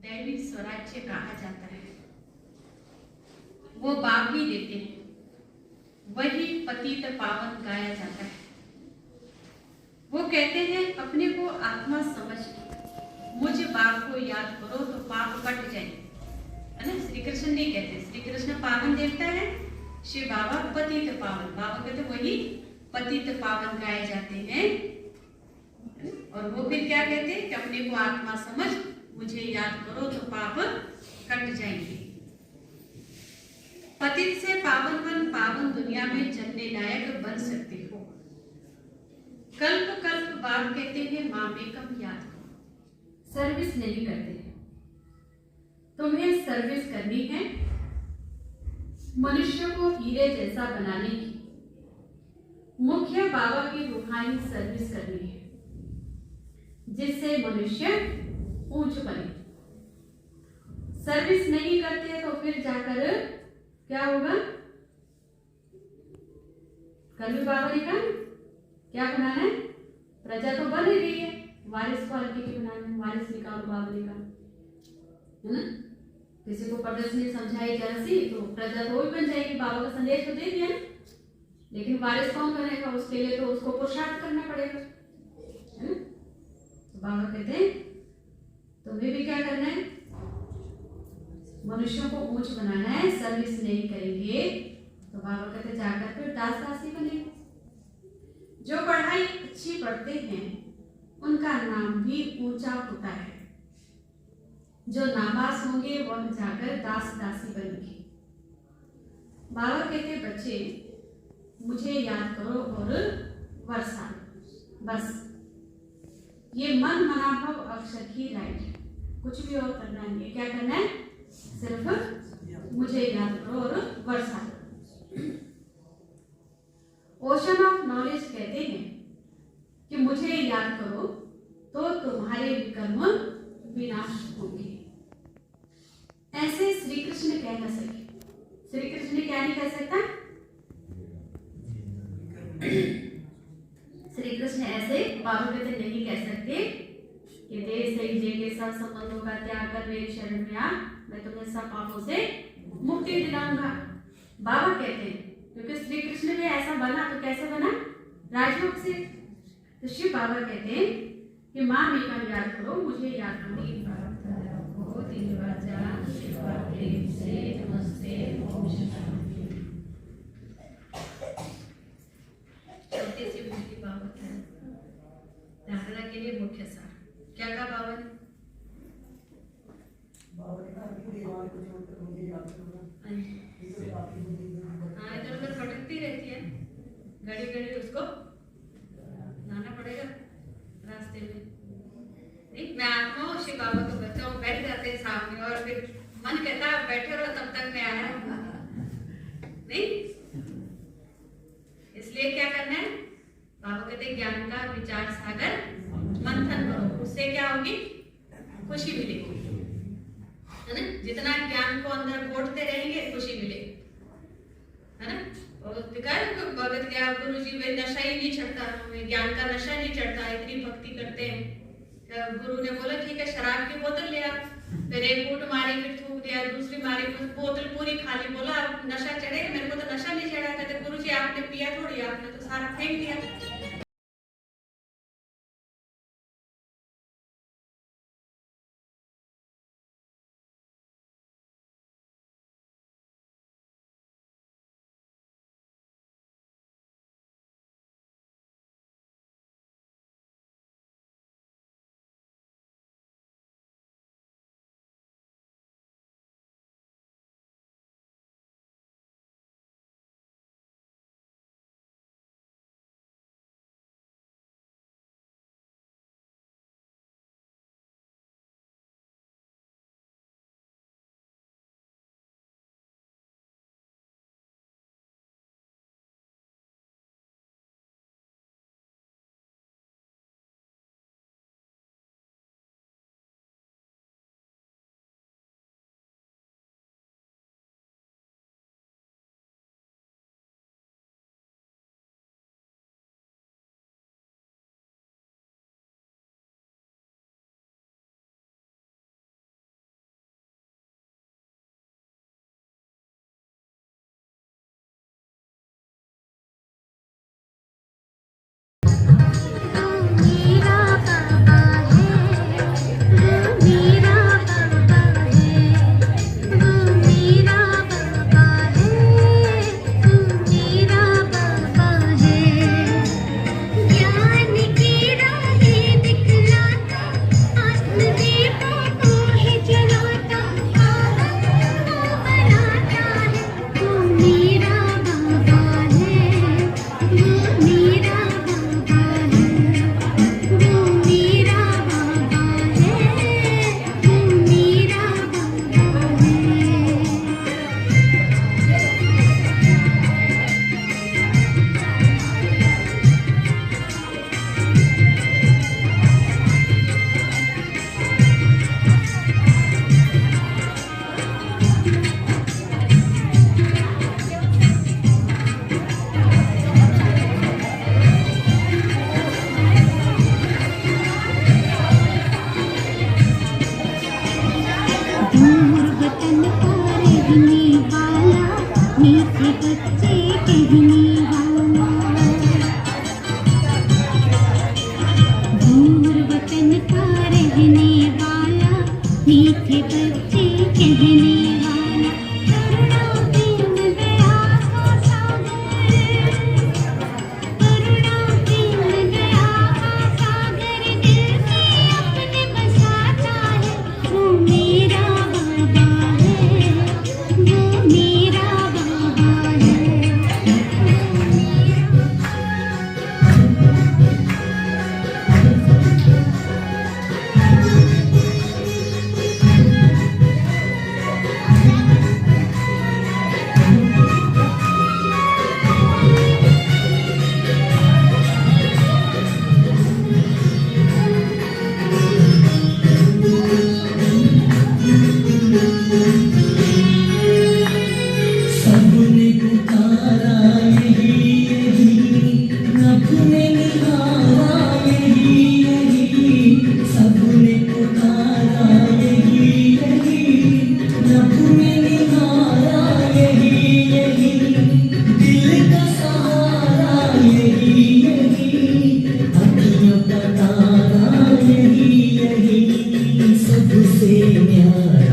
दैवी स्वराज्य कहा जाता है, वो बाप ही देते हैं, वही पतित पावन गाया जाता है। वो कहते हैं अपने को आत्मा समझ मुझ बाप को याद करो तो पाप कट जाए, है ना। श्री कृष्ण नहीं कहते, श्री कृष्ण पावन देवता है, शिव बाबा पतित पावन, बाबा कहते वही पतित पावन गाए जाते हैं। और वो फिर क्या कहते हैं कि अपने को आत्मा समझ मुझे याद करो तो पाप कट जाएंगे। पतित से पावन बन पावन दुनिया में चलने लायक बन सकते हो। कल्प कल्प बाप कहते हैं माँ में कम याद करो। सर्विस नहीं करते हैं, तुम्हें सर्विस करनी है, मनुष्य को हीरे जैसा बनाने की मुख्य बाबा की रूहानी सर्विस करनी है, जिससे मनुष्य ऊंच बने। सर्विस नहीं करते तो फिर जाकर क्या होगा? कल भी बाबा ने कहा क्या बनाना है? प्रजा तो बन ही रही है, वारिस को हल्के की बनाना है, वारिस निकालो बाबा ने कहा, है ना। किसी को प्रदर्शनी समझाई जरा सी तो प्रजा तो भी बन जाएगी, बाबा का संदेश तो दे दिया ना, लेकिन वारिस कौन बनेगा? उसके लिए तो उसको पुरुषार्थ करना पड़ेगा, है ना। तो बाबा कहते हैं तुम्हें भी क्या करना है? मनुष्यों को ऊंच बनाना है, सर्विस नहीं करेंगे तो बाबा कहते जाकर फिर दास दासी बनेंगे। जो पढ़ाई अच्छी पढ़ते हैं उनका नाम भी ऊंचा होता है, जो नापास होंगे वह जाकर दास दासी बनेंगे। बाबा कहते बच्चे मुझे याद करो और वर्षा, बस ये मन मनाभव अक्षर की राइट है, कुछ भी और करना नहीं है। क्या करना है? सिर्फ मुझे याद करो और वर्षा करो। ओशन ऑफ नॉलेज कहते हैं कि मुझे याद करो तो तुम्हारे विकर्म विनाश होंगे। ऐसे श्री कृष्ण कह न सके। श्री कृष्ण क्या नहीं कह सकता? श्री कृष्ण ऐसे बाबा कहते नहीं कह सकते कि देश से जे के सब संबंधों का त्याग कर मेरी शरण में आ, मैं तुम्हें सब पापों से मुक्ति दिलाऊंगा। बाबा कहते हैं क्योंकि श्री कृष्ण भी ऐसा बना, तो कैसे बना? राजयोग से। तो शिव बाबा कहते हैं कि माँ में का याद करो, मुझे याद करो। छोटी सी मुक्ति बाबा है, धारणा के लिए मुख्य सार क्या कहा बाबा ने? हाँ, इधर उधर भटकती रहती है, घड़ी घड़ी उसको लाना पड़ेगा रास्ते में। नहीं, मैं आत्मा हूँ, शिव बाबा का बच्चा हूँ, बैठ जाते हैं सामने और फिर मन कहता है बैठे रहो तब तक मैं आया नहीं। इसलिए क्या करना है? बाबा कहते ज्ञान का विचार सागर मंथन करो, उससे क्या होगी? खुशी मिलेगी, है ना। जितना ज्ञान को अंदर घोटते रहेंगे खुशी मिलेगी, है ना। और भगत क्या गुरु जी में नशा ही नहीं चढ़ता, हमें ज्ञान का नशा नहीं चढ़ता, इतनी भक्ति करते हैं। गुरु ने बोला ठीक है शराब की बोतल ले आ, फिर एक घूंट मारी, फिर थूक दिया, दूसरी मारी, बोतल पूरी खाली। बोला अब नशा चढ़ेगा? मेरे को तो नशा नहीं चढ़ा। कहते गुरु जी आपने पिया थोड़ी, आपने तो सारा फेंक दिया। दूर वतन का रहने वाला, मीठे बच्चे कहने वाला। दूर वतन का रहने वाला, मीठे बच्चे कहने वाला। करुणा प्रेम दया का सागर, करुणा प्रेम दया का सागर, दिल से अपने बसाता है। वो मेरा बाबा है, वो मेरा बाबा है। सबने पुकारा यही यही, रब ने निहारा यही यही। सबने पुकारा यही यही, रब ने निहारा यही यही। दिल का सहारा यही यही, अखियों का तारा यही यही। सबसे न्यारा